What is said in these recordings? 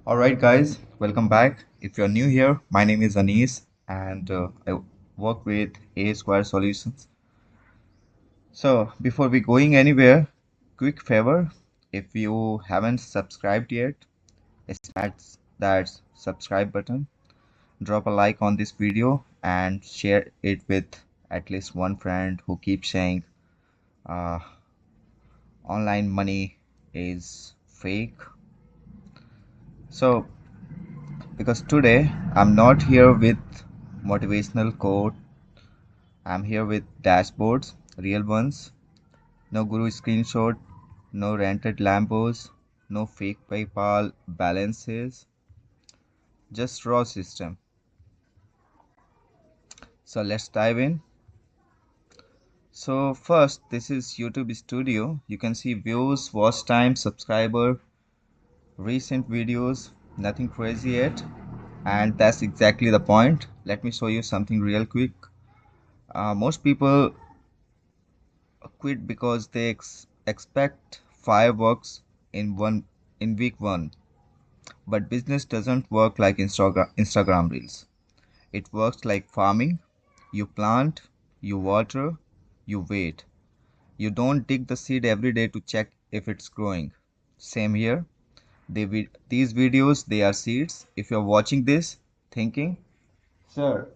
Alright, guys, welcome back. If you're new here, my name is Anis and I work with A Square Solutions. So, before we going anywhere, quick favor if you haven't subscribed yet, smash that subscribe button, drop a like on this video, and share it with at least one friend who keeps saying uh, online money is fake. So, because today I'm not here with motivational quote. I'm here with dashboards, real ones, no guru screenshot, no rented Lambos, no fake PayPal balances, just raw system. So let's dive in. So first, this is YouTube Studio. You can see views, watch time, subscriber, recent videos, nothing crazy yet. And that's exactly the point. Let me show you something real quick. Most people quit because they expect fireworks in one in week one. But business doesn't work like Instagram reels. It works like farming. You plant, you water, you wait. You don't dig the seed every day to check if it's growing. Same here. These videos, they are seeds. If you're watching this thinking, sir,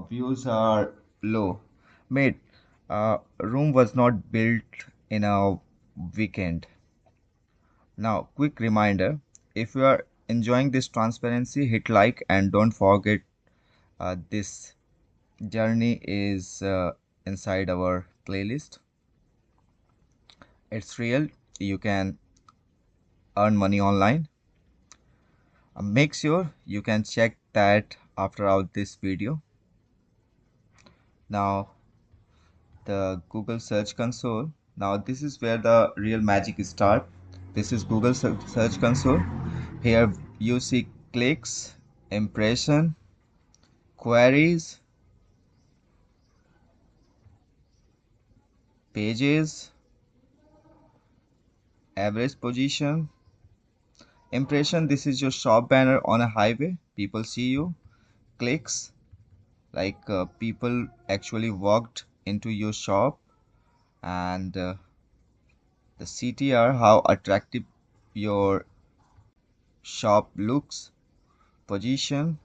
views are low. Mate, room was not built in a weekend. Now, quick reminder, if you are enjoying this transparency, hit like and don't forget this journey is inside our playlist. It's real. You can earn money online. Make sure you can check that after out this video. Now, the Google Search Console. Now, this is where the real magic starts. This is Google Search Console. Here you see clicks, impression, queries, pages, average position, impression. This is your shop banner on a highway. People see you. Clicks, like people actually walked into your shop, and the CTR, how attractive your shop looks. Position,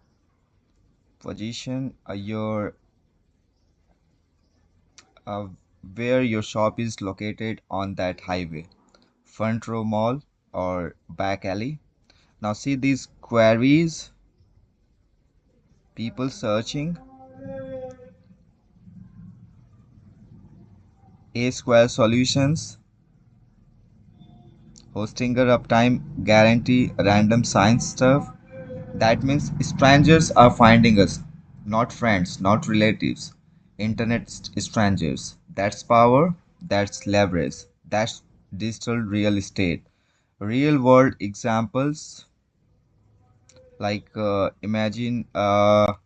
your uh, where your shop is located on that highway, front row mall or back alley. Now see these queries, people searching. A Square Solutions, hosting a uptime guarantee, random science stuff. That means strangers are finding us, not friends, not relatives, internet strangers. That's power, that's leverage, that's digital real estate. Real world examples, like imagine a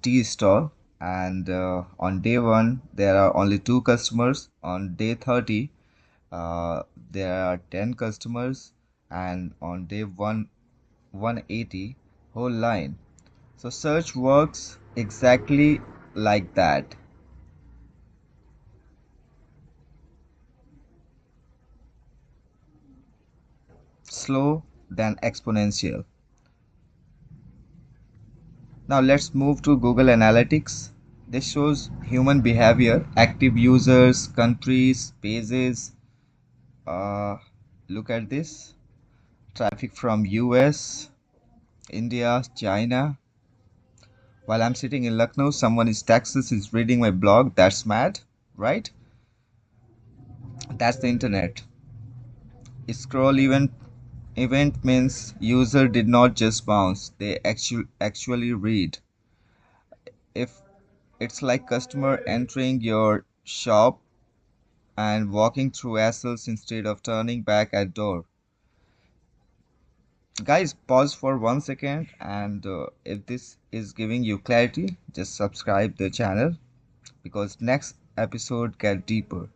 tea stall, and on day one there are only two customers. On day 30 there are 10 customers, and on day 180 whole line. So search works exactly like that. Slow then exponential. Now let's move to Google Analytics. This shows human behavior, active users, countries, pages. Uh, Look at this. Traffic from US, India, China. While I'm sitting in Lucknow, someone in Texas is reading my blog. That's mad, right? That's the internet. Scroll event means user did not just bounce, they actually read. If it's like customer entering your shop and walking through aisles instead of turning back at door. Guys, pause for 1 second, and if this is giving you clarity, just subscribe the channel because next episode get deeper.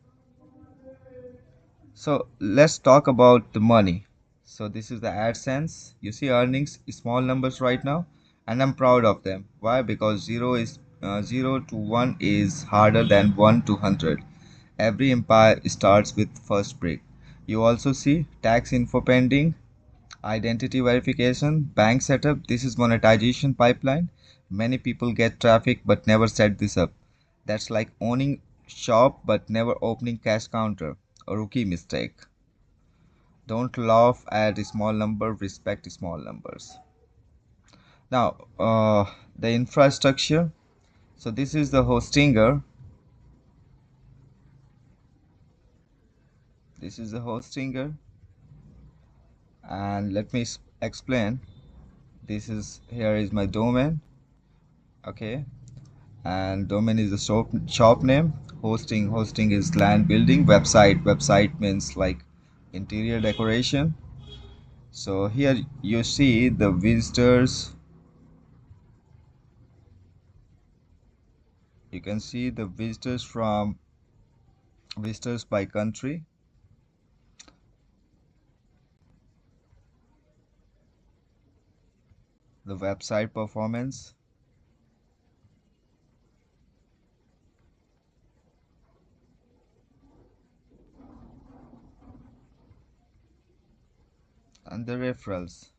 So let's talk about the money. So this is the AdSense. You see earnings, small numbers right now, and I'm proud of them. Why? Because 0 to 1 is harder than 1 to 100. Every empire starts with first brick. You also see tax info pending, identity verification, bank setup. This is monetization pipeline. Many people get traffic but never set this up. That's like owning shop but never opening cash counter. A rookie mistake. Don't laugh at a small number, respect small numbers. Now, the infrastructure. So this is the hostinger. This is the hostinger, and let me explain. This is here is my domain. Okay, and domain is the shop name. Hosting is land building. Website means like interior decoration. So here you see the visitors. You can see the visitors by country, the website performance, and the referrals.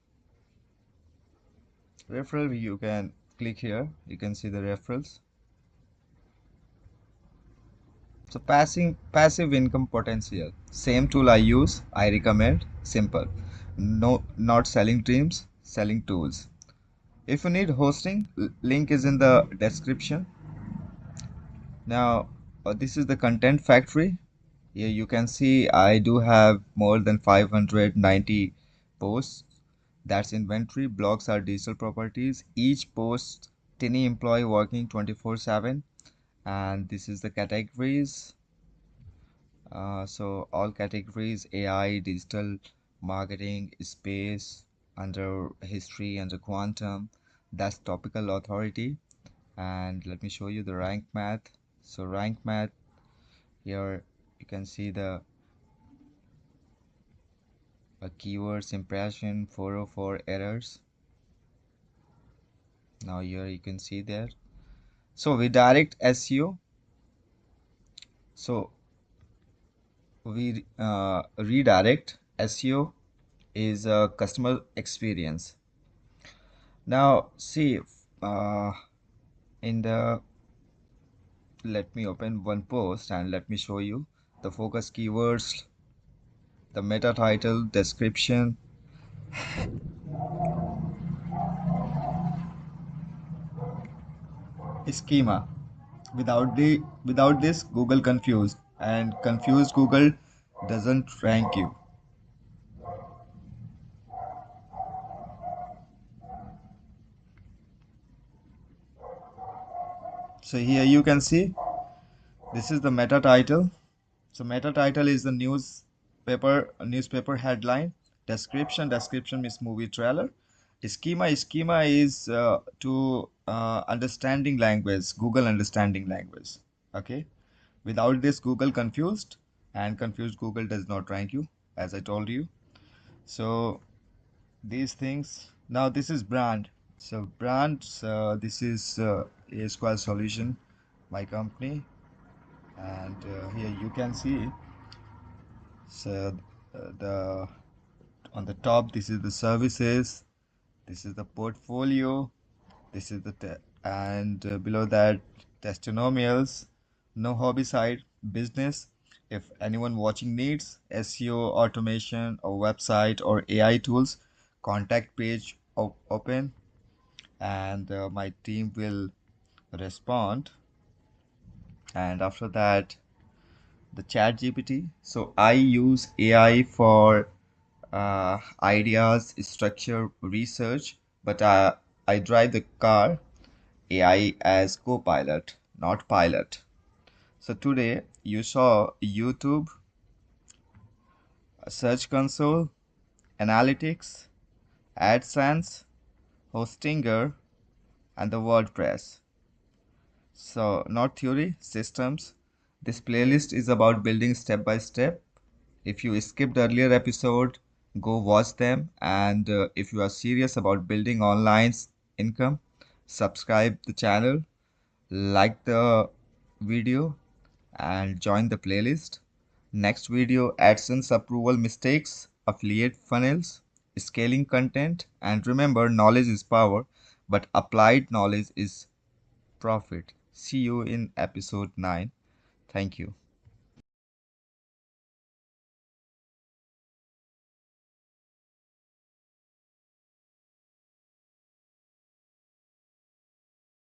Referral, you can click here. You can see the referrals. So passive income potential. Same tool I use. I recommend. Simple. No, not selling dreams, selling tools. If you need hosting, link is in the description. Now, this is the content factory. Here you can see I do have more than 590 posts. That's inventory. Blogs are digital properties. Each post, tiny employee working 24/7. And this is the categories. So all categories: AI, digital marketing, space, under history, under quantum. That's topical authority. And let me show you the rank math. So rank math, here you can see the keywords impression 404 errors. Now here you can see there. So we direct SEO. So we redirect. SEO is a customer experience. Now see, uh, in the let me open one post and let me show you the focus keywords, the meta title, description. Schema. Without this, Google confused, and confused Google doesn't rank you. So here you can see this is the meta title. So meta title is the newspaper headline. Description means movie trailer. Schema is to understanding language, Google understanding language. Okay. Without this, Google confused, and confused Google does not rank you, as I told you. So these things. Now this is brand. So brands. This is a Square Solution, my company, and here you can see. So the on the top, this is the services. This is the portfolio. This is the and below that, testimonials. No hobby side, business. If anyone watching needs SEO, automation, or website or AI tools, contact page open, and my team will respond. And after that, the chat GPT. So I use AI for ideas, structure, research, but I drive the car. AI as co-pilot, not pilot. So today you saw YouTube, Search Console, Analytics, AdSense, Hostinger, and the WordPress. So not theory, systems. This playlist is about building step by step. If you skipped earlier episode, Go watch them. And if you are serious about building online income, subscribe the channel, like the video, and join the playlist. Next video: AdSense approval mistakes, affiliate funnels, scaling content, and remember, knowledge is power, but applied knowledge is profit. See you in episode 9. Thank you.